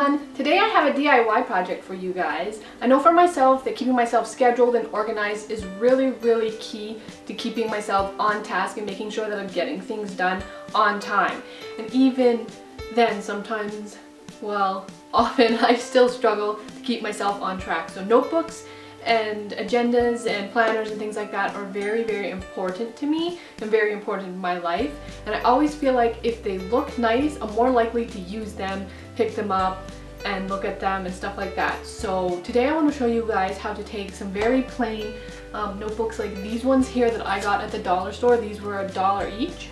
everyone! Today I have a DIY project for you guys. I know for myself that keeping myself scheduled and organized is really key to keeping myself on task and making sure that I'm getting things done on time. And even then sometimes, well, often I still struggle to keep myself on track. So notebooks and agendas and planners and things like that are very important to me and very important in my life, and I always feel like if they look nice, I'm more likely to use them, pick them up and look at them and stuff like that. So today I want to show you guys how to take some very plain notebooks like these ones here that I got at the dollar store. These were $1 each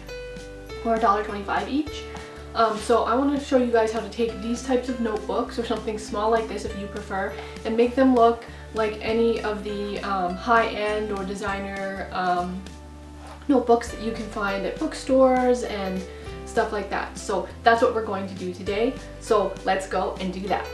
or $1.25 each. So I want to show you guys how to take these types of notebooks or something small like this if you prefer and make them look like any of the high-end or designer notebooks that you can find at bookstores and stuff like that. So that's what we're going to do today. So let's go and do that.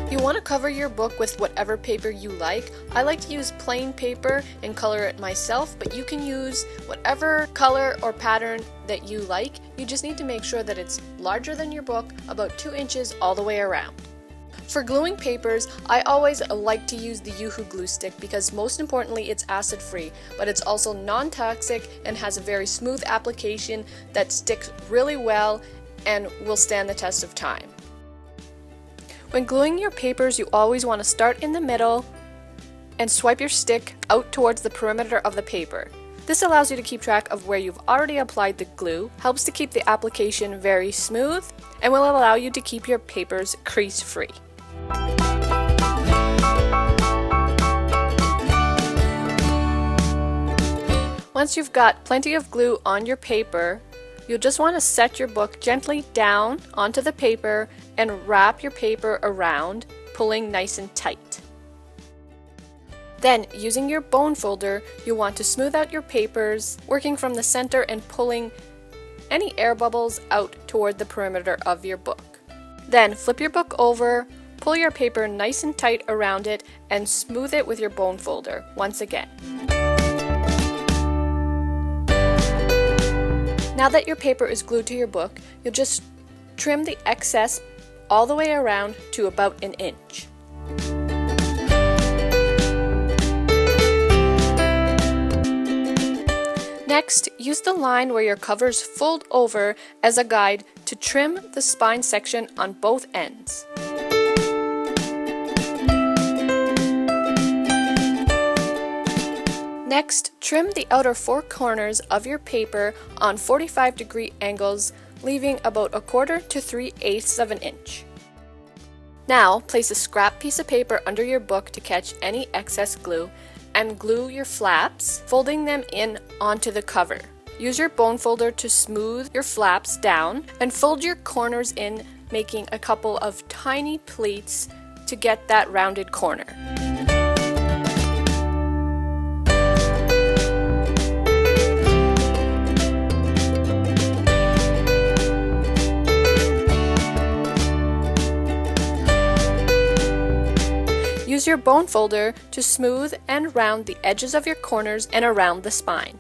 You want to cover your book with whatever paper you like. I like to use plain paper and color it myself, but you can use whatever color or pattern that you like. You just need to make sure that it's larger than your book, about 2 inches all the way around. For gluing papers, I always like to use the Yoo-Hoo glue stick because most importantly it's acid free, but it's also non-toxic and has a very smooth application that sticks really well and will stand the test of time. When gluing your papers, you always want to start in the middle and swipe your stick out towards the perimeter of the paper. This allows you to keep track of where you've already applied the glue, helps to keep the application very smooth, and will allow you to keep your papers crease free. Once you've got plenty of glue on your paper, you'll just want to set your book gently down onto the paper and wrap your paper around, pulling nice and tight. Then, using your bone folder, you'll want to smooth out your papers, working from the center and pulling any air bubbles out toward the perimeter of your book. Then, flip your book over, pull your paper nice and tight around it, and smooth it with your bone folder once again. Now that your paper is glued to your book, you'll just trim the excess all the way around to about 1 inch. Next, use the line where your covers fold over as a guide to trim the spine section on both ends. Next, trim the outer 4 corners of your paper on 45-degree angles, leaving about 1/4 to 3/8 of an inch. Now, place a scrap piece of paper under your book to catch any excess glue and glue your flaps, folding them in onto the cover. Use your bone folder to smooth your flaps down and fold your corners in, making a couple of tiny pleats to get that rounded corner. Use your bone folder to smooth and round the edges of your corners and around the spine.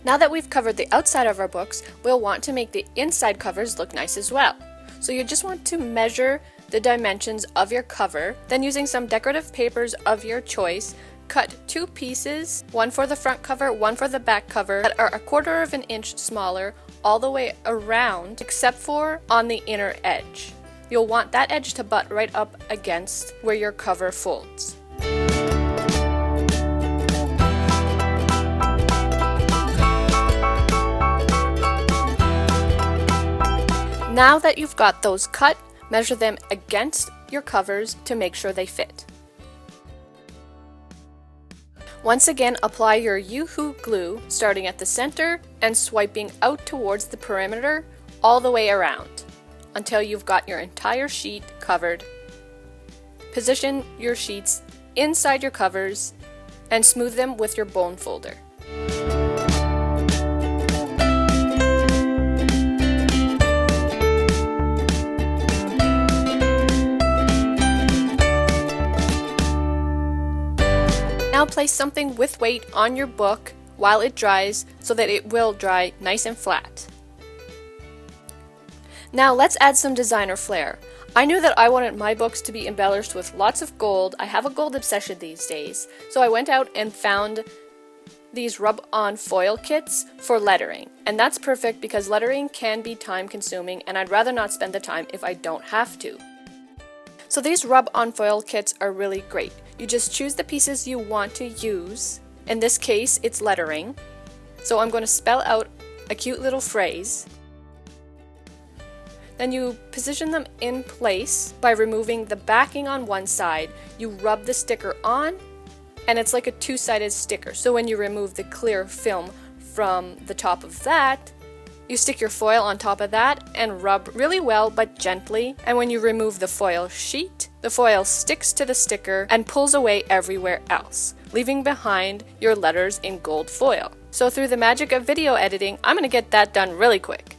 Now that we've covered the outside of our books, we'll want to make the inside covers look nice as well. So you just want to measure the dimensions of your cover, then using some decorative papers of your choice, cut 2 pieces, one for the front cover, one for the back cover, that are 1/4 of an inch smaller all the way around except for on the inner edge. You'll want that edge to butt right up against where your cover folds. Now that you've got those cut, measure them against your covers to make sure they fit. Once again, apply your Yoo-Hoo glue, starting at the center and swiping out towards the perimeter all the way around until you've got your entire sheet covered. Position your sheets inside your covers and smooth them with your bone folder. Now place something with weight on your book while it dries so that it will dry nice and flat. Now let's add some designer flair. I knew that I wanted my books to be embellished with lots of gold. I have a gold obsession these days. So I went out and found these rub-on foil kits for lettering. And that's perfect because lettering can be time consuming and I'd rather not spend the time if I don't have to. So these rub-on foil kits are really great. You just choose the pieces you want to use. In this case, it's lettering. So I'm going to spell out a cute little phrase. Then you position them in place by removing the backing on one side. You rub the sticker on, and it's like a two-sided sticker. So when you remove the clear film from the top of that, you stick your foil on top of that and rub really well but gently. And when you remove the foil sheet, the foil sticks to the sticker and pulls away everywhere else, leaving behind your letters in gold foil. So through the magic of video editing, I'm going to get that done really quick.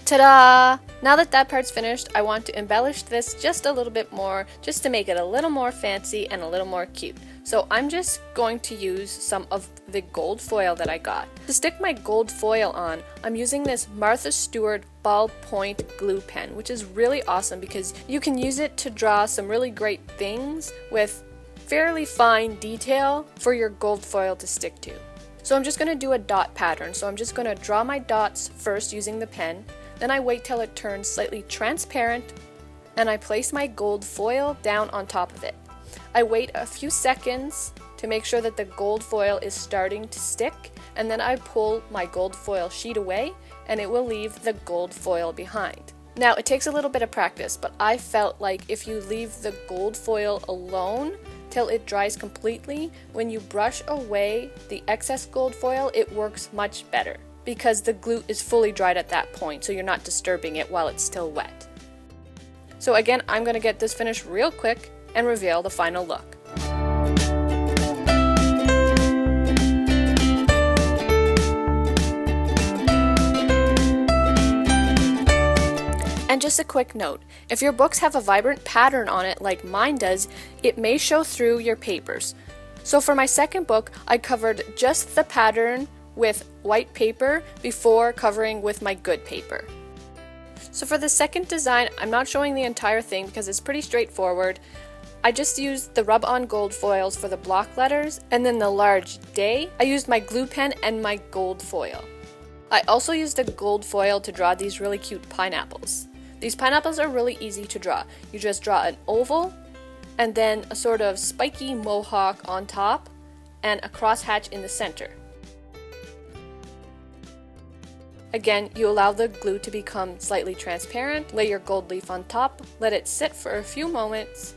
Ta-da! Now that that part's finished, I want to embellish this just a little bit more, just to make it a little more fancy and a little more cute. So I'm just going to use some of the gold foil that I got. To stick my gold foil on, I'm using this Martha Stewart ballpoint glue pen, which is really awesome because you can use it to draw some really great things with fairly fine detail for your gold foil to stick to. So I'm just going to do a dot pattern. So I'm just going to draw my dots first using the pen. Then I wait till it turns slightly transparent and I place my gold foil down on top of it. I wait a few seconds to make sure that the gold foil is starting to stick, and then I pull my gold foil sheet away and it will leave the gold foil behind. Now it takes a little bit of practice, but I felt like if you leave the gold foil alone till it dries completely, when you brush away the excess gold foil, it works much better, because the glue is fully dried at that point, so you're not disturbing it while it's still wet. So again, I'm going to get this finished real quick and reveal the final look. And just a quick note, if your books have a vibrant pattern on it like mine does, it may show through your papers. So for my second book, I covered just the pattern with white paper before covering with my good paper. So for the second design, I'm not showing the entire thing because it's pretty straightforward. I just used the rub-on gold foils for the block letters, and then the large day, I used my glue pen and my gold foil. I also used the gold foil to draw these really cute pineapples. These pineapples are really easy to draw. You just draw an oval, and then a sort of spiky mohawk on top, and a crosshatch in the center. Again, you allow the glue to become slightly transparent, lay your gold leaf on top, let it sit for a few moments,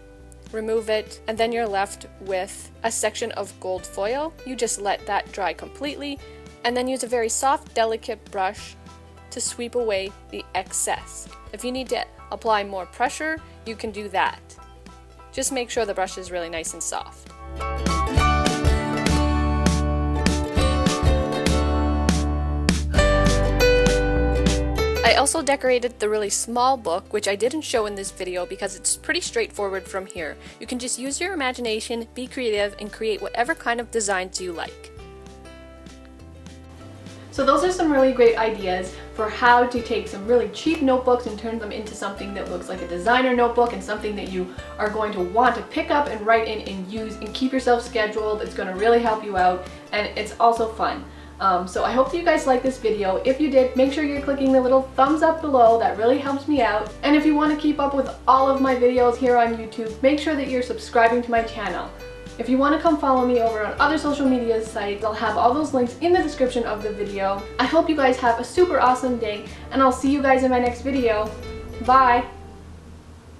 remove it, and then you're left with a section of gold foil. You just let that dry completely, and then use a very soft, delicate brush to sweep away the excess. If you need to apply more pressure, you can do that. Just make sure the brush is really nice and soft. I also decorated the really small book, which I didn't show in this video because it's pretty straightforward from here. You can just use your imagination, be creative, and create whatever kind of designs you like. So those are some really great ideas for how to take some really cheap notebooks and turn them into something that looks like a designer notebook and something that you are going to want to pick up and write in and use and keep yourself scheduled. It's going to really help you out, and it's also fun. So I hope that you guys like this video. If you did, make sure you're clicking the little thumbs up below. That really helps me out. And if you want to keep up with all of my videos here on YouTube, make sure that you're subscribing to my channel. If you want to come follow me over on other social media sites, I'll have all those links in the description of the video. I hope you guys have a super awesome day, and I'll see you guys in my next video. Bye!